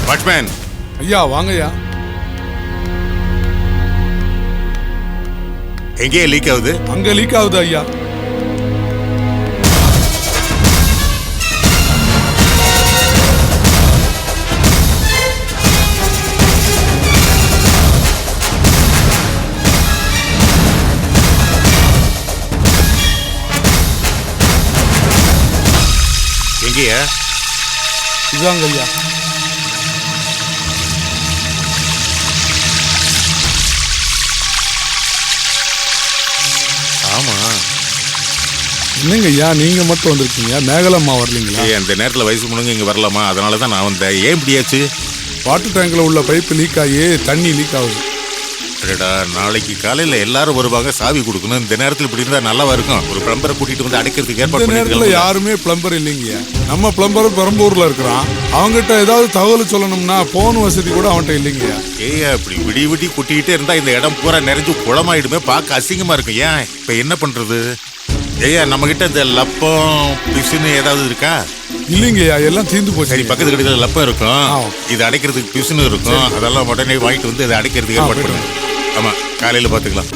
Watchman ஐயா வாங்கய்யா. எங்கேயே லீக் ஆகுது? அங்க லீக் ஆகுது ஐயா. எங்கேயா? இதாங்க ஐயா. ஆமா. என்னங்க ஐயா நீங்க மட்டும் வந்திருக்கீங்க, மேகலம்மா வரலீங்களா? அந்த நேரத்தில் வயசு முழுங்க இங்கே வரலாமா? அதனால தான் நான் வந்தேன். ஏன் இப்படியாச்சு? வாட்டர் டேங்க்ல உள்ள பைப்பு லீக் ஆகி தண்ணி லீக் ஆகுது. அடடா, நாளைக்கு காலையில் எல்லாரும் வருவாங்க, சாவி கொடுக்கணும். இந்த நேரத்தில் இப்படி இருந்தால் நல்லாவா இருக்கும்? ஒரு பிளம்பரை கூட்டிட்டு வந்து அடைக்கிறதுக்கு ஏற்பாடு இந்த நேரத்தில் பண்ணிருக்கீங்க. யாருமே பிளம்பர் இல்லைங்க. நம்ம பிளம்பரும் பெரம்பூர்ல இருக்கிறான். அவங்ககிட்ட ஏதாவது தகவல் சொல்லணும்னா போன் வசதி கூட அவன்கிட்ட இல்லைங்க. ஏயா இப்படி விடி விடி கூட்டிக்கிட்டே இருந்தா இந்த இடம் பூரா நிறைஞ்சு குளமாயிடுமே, பார்க்க அசிங்கமா இருக்கும். ஏன் இப்ப என்ன பண்றது? ஏயா நம்ம கிட்ட இந்த லப்பம் பிசுன்னு ஏதாவது இருக்கா? இல்லைங்கய்யா, எல்லாம் தீர்ந்து போச்சு. சரி, பக்கத்து கடையில் லப்பம் இருக்கும், இது அடைக்கிறதுக்கு பிசுன்னு இருக்கும். அதெல்லாம் உடனே வாங்கிட்டு வந்து இதை அடைக்கிறதுக்கு ஏற்பாடு பண்ணுங்க. ஆமா, காலையில பாத்துக்கலாம்.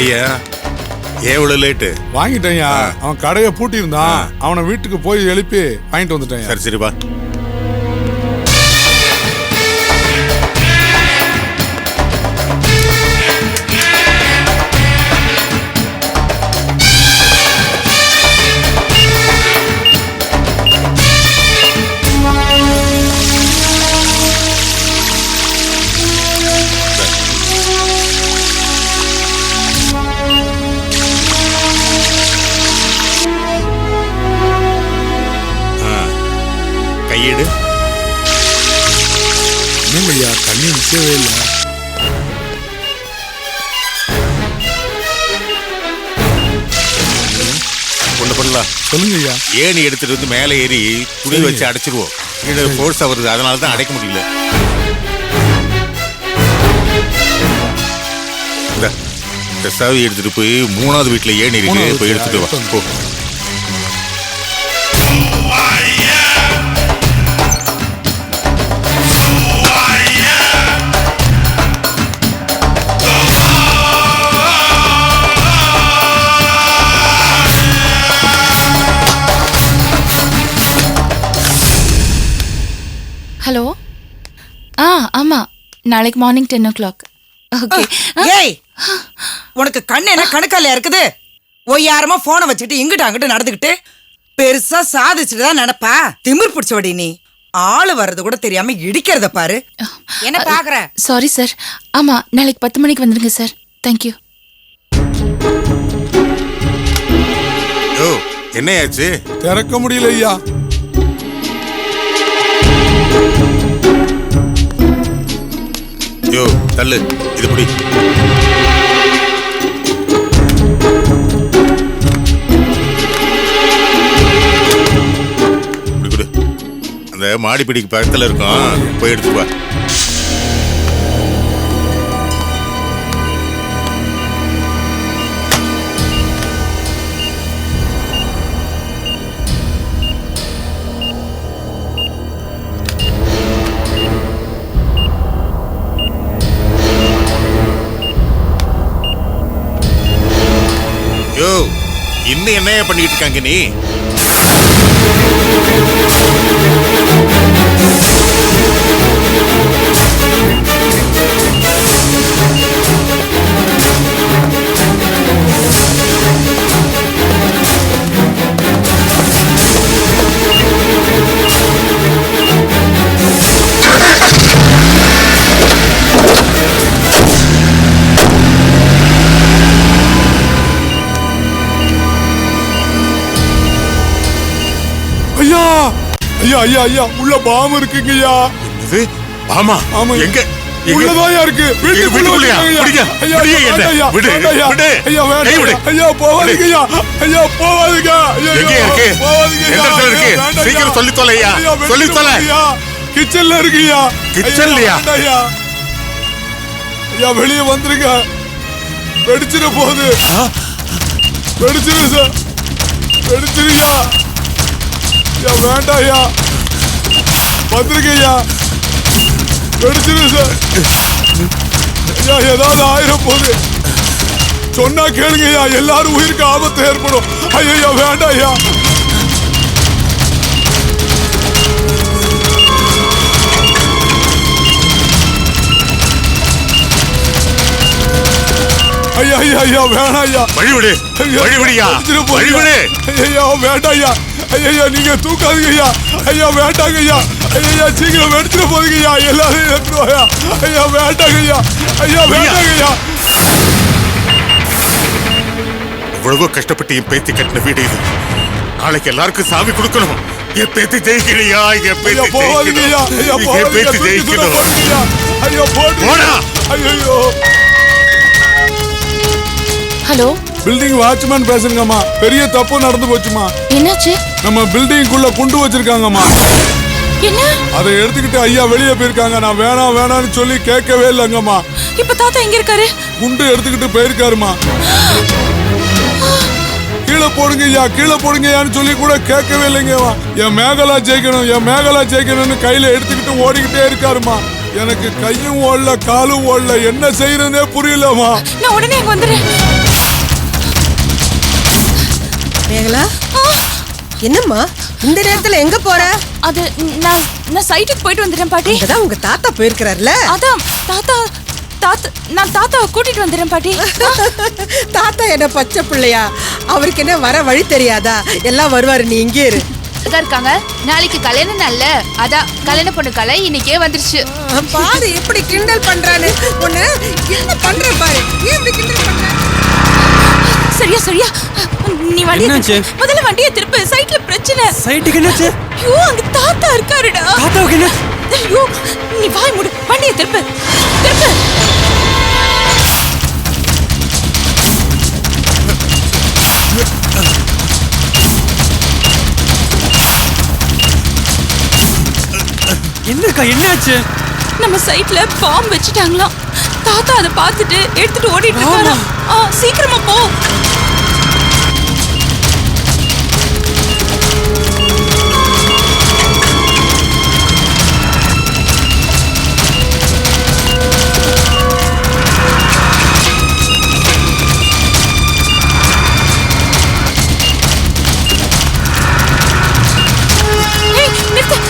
ஐயா எவ்வளவு லேட்டு? வாங்கிட்டேன்யா. அவன் கடையை பூட்டி இருந்தான், அவனை வீட்டுக்கு போய் எழுப்பி வாங்கிட்டு வந்துட்டேன். சரி சரி வா. கையெடு. என்னங்கய்யா தண்ணி நிற்கவே இல்லை. ஒண்ணு பண்ணலாம். சொல்லுங்க ஐயா. ஏணி எடுத்துட்டு வந்து மேலே ஏறி துணி வச்சு அடைச்சிருவோம். கீழே ஃபோர்ஸா வருது, அதனால தான் அடைக்க முடியல. இந்த சாவி எடுத்துட்டு போய் 3வது வீட்டுல ஏணி இருக்கு, போய் எடுத்துட்டு வா. போ. ஹலோ. ஆமா, நாளைக்கு மார்னிங் 10 o'clock. ஓகே. ஏய், உனக்கு கண்ணு என்ன கணக்கால இருக்குது? ஒய்யாரமா போனை வச்சுக்கிட்டு இங்கிட்ட அங்கிட்ட நடந்துக்கிட்டு பெருசா சாதிச்சுட்டு தான் நடப்பா. திமிர் பிடிச்சவடி நீ. ஆளு வர்றது கூட தெரியாம இடிக்கிறத பாரு. என்ன பாக்குற? Sorry sir. ஆமா, நாளைக்கு 10 மணிக்கு வந்துருங்க சார். தேங்க்யூ. என்னையாச்சு? திறக்க முடியல ஐயா. யோ தள்ளு, இது புடி. குடு. அந்த மாடிப்பிடிக்கு பக்கத்துல இருக்கும், போய் எடுத்து வா. யோ இன்னும் என்னையா பண்ணிட்டு இருக்காங்க நீ? ஐயா ஐயா ஐயா ஐயா உள்ள பாம்பு இருக்குங்கய்யா. இது ஆமா ஆமா. எங்க உள்ளதாயா இருக்கு. வீட்டுக்குள்ளயா? பிடிங்க. பிடிங்க என்ன? விடு, விடு. ஐயா கை வேண்டாம். விடு. ஐயா போவாதீங்க ஐயா. ஐயா போவாதீங்க. ஐயா எங்க இருக்கு? எந்த இடத்துல இருக்கு? சீக்கிரம் சொல்லி தொலையா. சொல்லி தொலை. கிச்சன்ல இருக்குயா. கிச்சன்லயா? ஐயா ஐயா வெளியே வந்துருங்க. வெடிச்சிட போகுது. வெடிச்சிரு சார். வெடிச்சிருயா. ஐயா வேண்டாம் ஐயா. வந்துருங்க ஐயா. வெடிச்சிரு சார். ஐயா ஏதாவது ஆயிரம் போகுது. சொன்னா கேளுங்க ஐயா. எல்லாரும் உயிருக்கு ஆபத்து ஏற்படும். ஐயா வேண்டாம் ஐயா. ஐயா ஐயா ஐயா வேணாம் ஐயா. வழிவிடு. வழிவிடியா. வழிவிடு. ஐயா வேண்டாம் ஐயா. ஐயா நீங்க தூக்காதீங்க ஐயா. ஐயா வேண்டாங்க ஐயா. ஐயா சீக்கிரம் வெடிச்சிட போதுங்க ஐயா. எல்லாரும் எடுத்துருவாயா. ஐயா வேண்டாங்க ஐயா. ஐயா வேண்டாங்க ஐயா. இவ்வளவு கஷ்டப்பட்டு என் பேத்தி கட்டின வீடு இது. நாளைக்கு எல்லாருக்கும் சாவி கொடுக்கணும். என் பேத்தி ஜெயிக்கலையா? என் பேத்தி ஐயா போவாதீங்க ஐயா. ஐயா என் போவாதீங்க. பேத்தி ஜெயிக்கணும். ஐயா ஐயா போடுங்க. ஐயோ ஹலோ, பில்டிங் வாட்ச்மேன் பேசுங்கம்மா. பெரிய தப்பு நடந்து போச்சுமா. என்னாச்சு? நம்ம பில்டிங்குள்ள குண்டு வச்சிருக்காங்கம்மா. என்ன? அதை எடுத்துக்கிட்டு ஐயா வெளியே போயிருக்காங்க. நான் வேணாம் வேணாம்னு சொல்லி கேட்கவே இல்லைங்கம்மா. இப்ப தாத்தா எங்க இருக்காரு? குண்டு எடுத்துக்கிட்டு போயிருக்காருமா. கீழே போடுங்க ஐயா, கீழே போடுங்கயான்னு சொல்லி கூட கேட்கவே இல்லைங்கம்மா. என் மேகலா ஜெயிக்கணும், என் மேகலா ஜெயிக்கணும்னு கையில எடுத்துக்கிட்டு ஓடிக்கிட்டே இருக்காருமா. எனக்கு கையும் ஓடல காலும் ஓடல. என்ன செய்யறதுனே புரியலமா. நான் உடனே அங்க வந்துடுறேன். மேகலா என்னம்மா இந்த நேரத்துல எங்க போற? அது நான் சைட்டுக்கு போயிட்டு வந்துடுறேன் பாட்டி. அதான் உங்க தாத்தா போயிருக்கிறார்ல. அதான் நான் தாத்தாவை கூட்டிட்டு வந்துடுறேன் பாட்டி. தாத்தா என்ன பச்சை பிள்ளையா? அவருக்கு என்ன வர வழி தெரியாதா? எல்லாம் வருவாரு, நீ இங்கே இரு. இருக்காங்க. நாளைக்கு கல்யாண நாள்ல அதான் கல்யாண பொண்ணு கலை இன்னைக்கே வந்துருச்சு. பாரு எப்படி கிண்டல் பண்றானு. உன்னை என்ன பண்ற பாரு. ஏன் இப்படி கிண்டல் பண்ற? சரியா நீ முதல்ல வண்டியை திருப்பு. சைட்ல பிரச்சனை. சைட்டுக்கு என்னாச்சு? ஐயோ அங்க தாத்தா இருக்காருடா. தாத்தாவுக்கு என்ன? ஐயோ நீ வாய் மூடு. வண்டியை திருப்பு. என்னக்கா என்னாச்சு? நம்ம சைட்ல பாம்பு வச்சுட்டாங்களாம். தாத்தா அதை பார்த்துட்டு எடுத்துட்டு ஓடிட்டு இருக்காரா. சீக்கிரமா போ.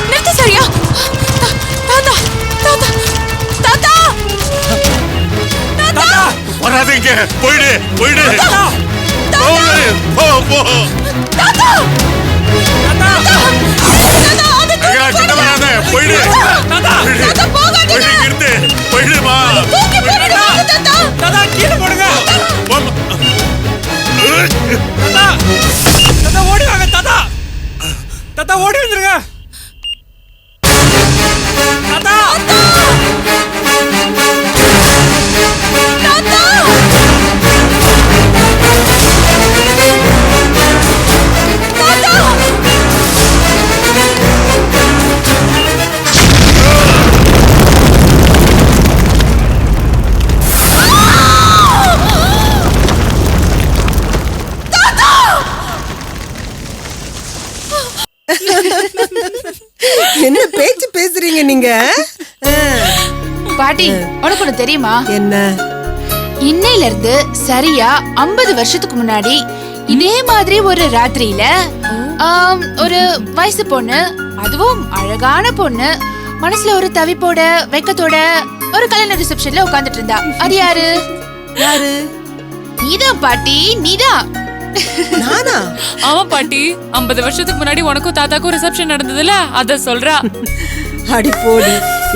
நிறுத்து சரியா. தாத்தா வராதீங்க. போயிடு. போ. கிட்ட வராத. போயிடு. இருந்து போயிடுமா. தாத்தா கீழே போடுங்க. தாத்தா ஓடி வாங்க. தாத்தா ஓடி வந்துருங்க. தாத்தா என்ன பேச்சு பேசுறீங்க நீங்க? பாட்டி உனக்கு ஒண்ணு தெரியுமா? என்ன? இன்னையில இருந்து சரியா 50 வருஷத்துக்கு முன்னாடி இதே மாதிரி ஒரு ராத்திரியில ஒரு வயசு பொண்ணு, அதுவும் அழகான பொண்ணு, மனசுல ஒரு தவிப்போட வெக்கத்தோட ஒரு கல்யாண ரிசப்ஷன்ல உட்கார்ந்துட்டு இருந்தா. அது யாரு? யாரு? நீதான் பாட்டி, நீதான். நானா? ஆமா பாட்டி, 50 வருஷத்துக்கு முன்னாடி உனக்கும் தாத்தாக்கும் ரிசப்ஷன் நடந்ததுல, அத சொல்றா. அடி போடி,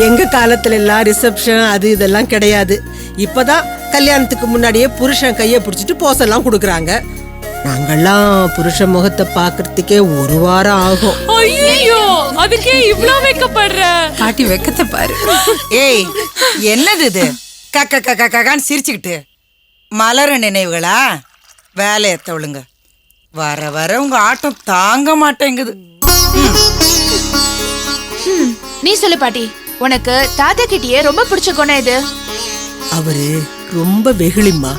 எங்க காலத்துல எல்லாம் ரிசப்ஷன் அது இதெல்லாம் கிடையாது. இப்பதான் கல்யாணத்துக்கு முன்னாடியே புருஷன் கைய பிடிச்சிட்டு போசெல்லாம் கொடுக்கறாங்க. நாங்கெல்லாம் புருஷ முகத்தை பாக்குறதுக்கே 1 வாரம் ஆகும். ஐயோ, அதுக்கே இவ்ளோ வெக்கப்படுற? காட்டி வெக்கத்தை பாரு. ஏய், என்னது இது? கக்க கக்க கக்கான்னு சிரிச்சுக்கிட்டு மலர நினைவுகளா? வேலையை தவளுங்க. வர வர உங்க ஆட்டம் தாங்க மாட்டேங்குது. நீ சொல்லு பாட்டி, உனக்கு தாத்தா கிட்டயே ரொம்ப பிடிச்ச குணம் எது? அவரு ரொம்ப வெகுளிம்மா.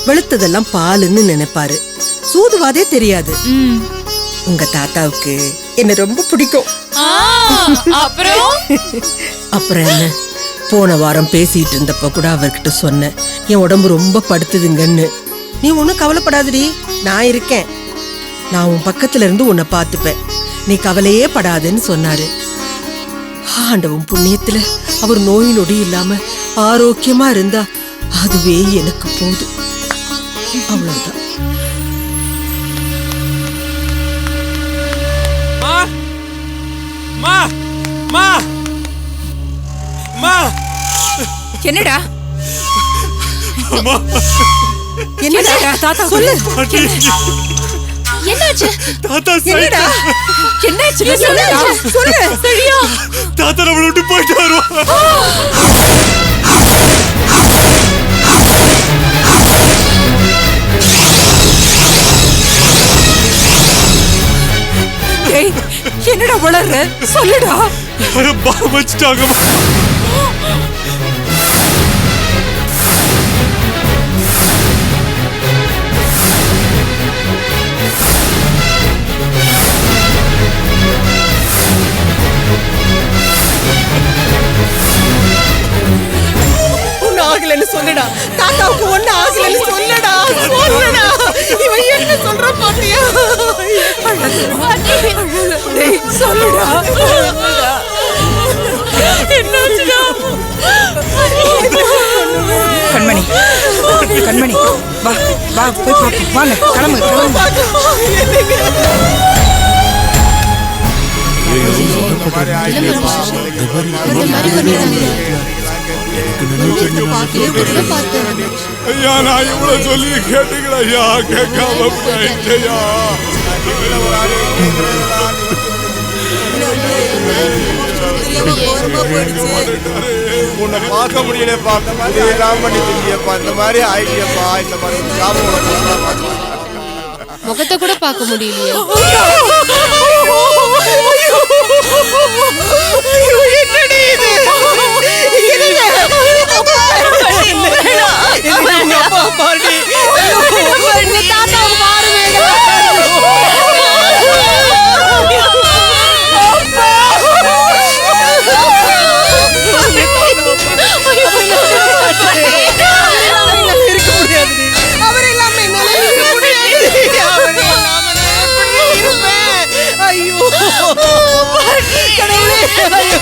வெளுத்ததெல்லாம் பாலுன்னு நினைப்பாரு. சூதுவாதே தெரியாது. உங்க தாத்தாவுக்கு என்ன ரொம்ப பிடிக்கும். அப்புறம் அப்புறம் என்ன, போன வாரம் பேசிட்டு இருந்தப்ப கூட அவர்கிட்ட சொன்னேன், என் உடம்பு ரொம்ப படுத்துதுங்கன்னு. நீ ஒன்னும் கவலைப்படாதடி, நான் இருக்கேன். நான் உன் பக்கத்துல இருந்து உன்னை பார்த்துப்பேன், நீ கவலையே படாதுன்னு சொன்னாரு. ஆண்டவன் புண்ணியத்துல அவர் நோய் நொடி இல்லாம ஆரோக்கியமா இருந்தா அதுவே எனக்கு போதும். அவ்வளவுதான். மா மா மா என்னடா? என்னடா தாத்தா சொல்லு. என்னாச்சு? தாத்தா என்னடா என்னாச்சு? சொல்லு. சரியா? தாத்தா நம்மள விட்டு போயிட்டு வருவா. என்னடா வளர்ற? சொல்லுடா. பாம்பு வச்சுட்டாங்க. ஒண்ணு ஆகலன்னு சொல்லுடா. தாத்தாவுக்கு ஒண்ணு ஆகலன்னு சொல்லுடா. சொல்லுடா. இவன் என்ன சொல்ற பாத்தியா? டேய் சொல்லுடா. என்னாச்சுடா? கண்மணி, கண்மணி, வா வா போய் பார்ப்போம். வாங்க, கிளம்பு கிளம்பு. ஐயா, நான் இவ்வளவு சொல்லி கேட்டுக்கிறேன் ஐயா, கேட்காம போயிட்டேயா. உன்னை பார்க்க முடியலப்பா, அந்த மாதிரி எல்லாம் பண்ணி தெரியுப்பா, இந்த மாதிரி ஆயிடுப்பா, இந்த மாதிரி முகத்தை கூட பார்க்க முடியலையே. என்னடி இது? உங்க அப்பா பாருடி. தாத்தாவை பாருங்க. இருக்க முடியாது. அவர் எல்லாமே என்னால இருக்க முடியாது. அவர் இல்லாம நான் எப்படி இருப்பேன்? ஐயோ கடவுளே. ஐயோ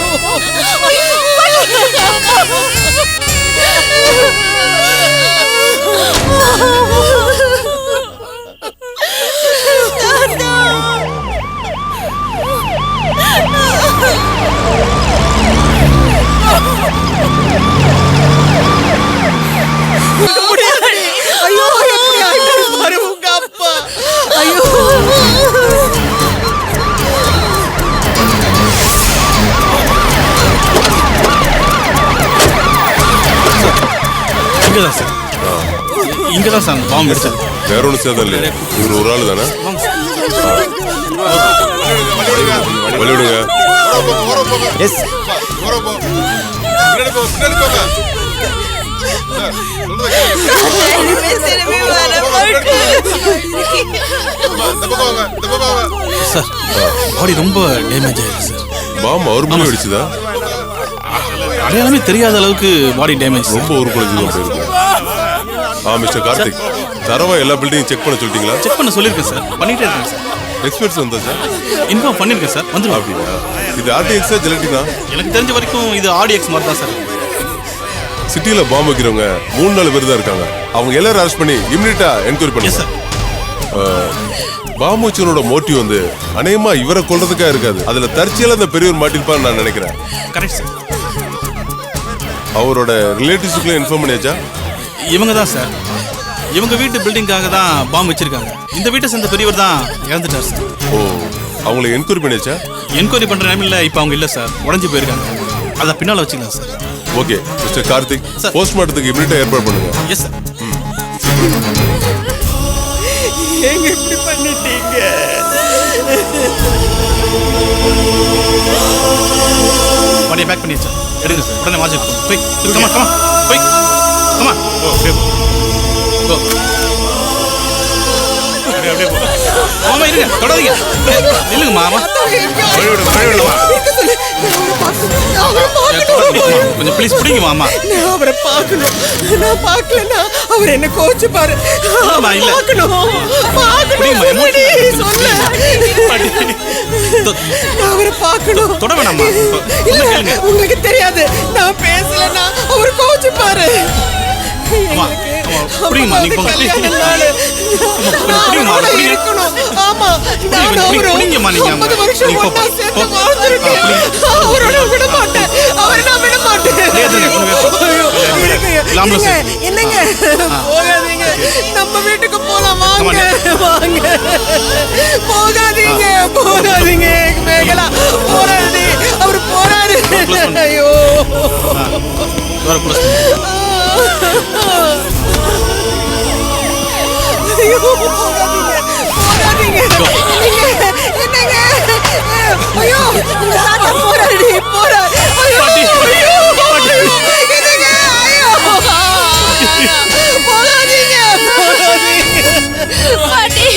எப்படி ஆயிட்டாரு பாரு உங்க அப்பா. ஐயோ இங்கதான் சார், இங்கதான் சார் பாம்பு அடிச்சது. வேற ஒன்றும் சேதம் இல்லை. இவர் ஒரு ஆள் தானே? வழிவிடுங்க. எஸ் சார் பாடி ரொம்ப டேமேஜ் ஆயிருக்கு சார். பாம்பு அவர் மேலே அடிச்சுதா? அடையாளமே தெரியாத அளவுக்கு பாடி டேமேஜ். ரொம்ப ஒரு குழந்தை போயிருக்கு. மிஸ்டர் கார்த்திக், தரவா எல்லா பில்டிங்கும் செக் பண்ண சொல்லிட்டீங்களா? செக் பண்ண சொல்லியிருக்கேன் சார், பண்ணிட்டே இருக்கேன் சார். எக்ஸ்பர்ட்ஸ் வந்தா சார்? இன்ஃபார்ம் பண்ணியிருக்கேன் சார், வந்துடும். அப்படியா? இது ஆர்டிஎக்ஸா ஜெலட்டினா? எனக்கு தெரிஞ்ச வரைக்கும் இது ஆடிஎக்ஸ் மாதிரி தான் சார். சிட்டியில பாம்பு வைக்கிறவங்க 3-4 பேர் தான் இருக்காங்க. அவங்க எல்லாரும் அரெஸ்ட் பண்ணி இமிடியேட்டா என்கொயரி பண்ணுங்க சார். பாம்பு வச்சவனோட மோட்டிவ் வந்து அநேகமா இவரை கொல்றதுக்கா இருக்காது. அதுல தற்செயலா அந்த பெரியவர் மாட்டிருப்பான்னு நான் நினைக்கிறேன். Correct sir. அவரோட ரிலேட்டிவ்ஸ்க்குள்ள இன்ஃபார்ம் பண்ணியாச்சா? இவங்க தான் சார், இவங்க வீட்டு பில்டிங்காக தான் பாம்பு வச்சிருக்காங்க. இந்த வீட்டை சேர்ந்த பெரியவர் தான் இறந்துட்டார் சார். ஓ, அவங்களை என்கொயரி பண்ணியாச்சா? என்கொயரி பண்ற நேரமில்ல, இப்போ அவங்க இல்லை சார், உடஞ்சி போயிருக்காங்க. அதை பின்னால் வச்சுக்கலாம் sir. Okay mister Karthik, sir. போஸ்ட்மார்ட்டத்துக்கு இமிடியேட்டா ஏற்பாடு பண்ணுங்க. Yes sir. ஏங்க இப்படி பண்ணிட்டீங்க? பாடியை பேக் பண்ணியாச்சு சார். எடுங்க சார், உடனே வாட்ச் போய் கமா கமா போய் கமா. ஓ அப்படியே போ. அப்படியே போ. மாமா இருங்க, தொடாதீங்க, நில்லுங்க மாமா. கொஞ்சம் ப்ளீஸ் பிடிங்க மாமா. நான் அவரை பார்க்கணும். நான் பார்க்கலன்னா அவர் என்ன கோச்சு பாரு. இல்ல சொல்லு. நான் அவரை பார்க்கணும். தொட வேணாமா? இல்ல, உங்களுக்கு தெரியாது. நான் பேசலன்னா அவர் கோச்சு பாரு. புரியுமா? நீங்க போங்க ப்ளீஸ். இருக்கணும். ஆமா, நான் அவரோட 50 வருஷம் ஒண்ணா சேர்ந்து வாழ்ந்திருக்கேன். அவரோட விட மாட்டேன். அவரை நான் விட மாட்டேன். என்னங்க, போகாதீங்க. நம்ம வீட்டுக்கு போலாம், வாங்க வாங்க. போகாதீங்க போகாதீங்க மேகலா, போறாரு. அவர் போறாரு. ஐயோ, ஐயோ, போகாதீங்க போகாதீங்க. என்னங்க, ஐயோ, உங்க தாத்தா போறாரு போறாரு. ஐயோ ஐயோ, என்னங்க, ஐயோ, போகாதீங்க போகாதீங்க. பாட்டி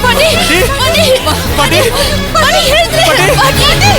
பாட்டி பாட்டி பாட்டி பாட்டி பாட்டி